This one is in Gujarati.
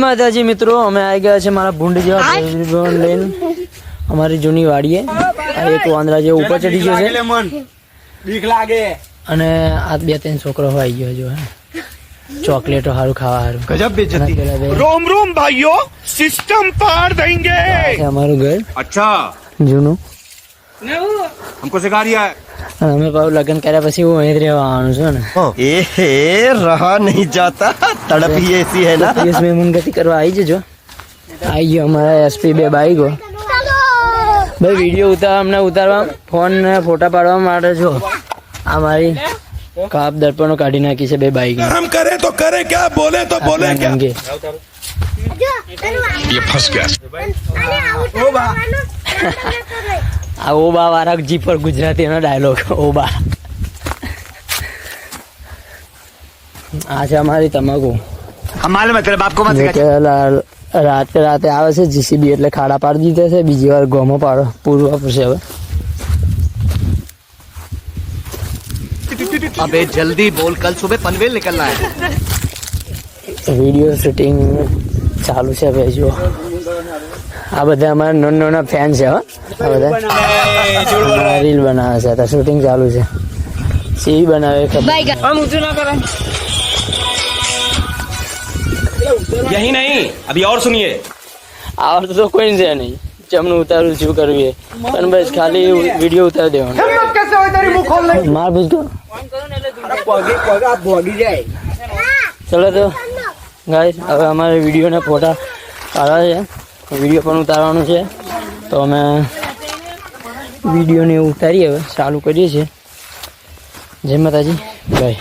માતાજી મિત્રો, અમે આવી ગયા છે મારા ભૂંડ જેવા લઈને અમારી જૂની વાડીએ. આ એક વાંદરા જે ઉપર ચડી ગયો છે અને આ 2-3 છોકરો આવી ગયો જો ચોકલેટો સારું ખાવા સારું. ગજબ બેइज्जती. रोम रोम भाइयों, सिस्टम पार देंगे. અમારું ઘર अच्छा જૂનું हमको सिखा रिया है. અમે પાછું લગ્ન કર્યા પછી હું અહીં જ રહેવાનું છું ને. रहा नहीं जाता, तड़प ही ऐसी है ना. इसमें मुनगति કરવા આવી જજો. આવી ગયો અમારા SP બે બાઈકો. ભાઈ વિડીયો અમને ઉતારવા ફોન ને ફોટા પાડવા માટે જો આ મારી કાપ દર્પણો કાઢી નાખી છે બે બાઈક. हम करे तो करे क्या, बोले तो बोले क्या. ये फंस गया. આ ઓબા વાળા જી પર ગુજરાતી નો ડાયલોગ ઓબા. આ છે અમારી તમાકુ. રાતે આવે છે જીસીબી એટલે ખાડા પાડી દીધા છે. બીજી વાર ગોમો પાડો પૂરવા પડશે હવે. अबे जल्दी बोल, कल सुबह पनवेल निकलना है. વિડીયો શૂટિંગ ચાલુ છે ભાઈ જો. આ બધા અમારા નાના ફેન છે. આ બધા રીલ બનાવે છે. તો શૂટિંગ ચાલુ છે. સી બનાવે यही नहीं, अभी और सुनिए. આવડતું તો કોઈ છે નહીં. જમનું ઉતારું શું કરવું એ પણ બસ ખાલી વિડીયો ઉતારી દેવાનો. માર ભૂજ ચલો તો ગાઈસ હવે અમારે વિડીયોના ફોટા પાડવા છે. વિડીયો પણ ઉતારવાનું છે તો અમે વિડીયોને ઉતારીએ હવે ચાલુ કરીએ છીએ. જય માતાજી, બાય.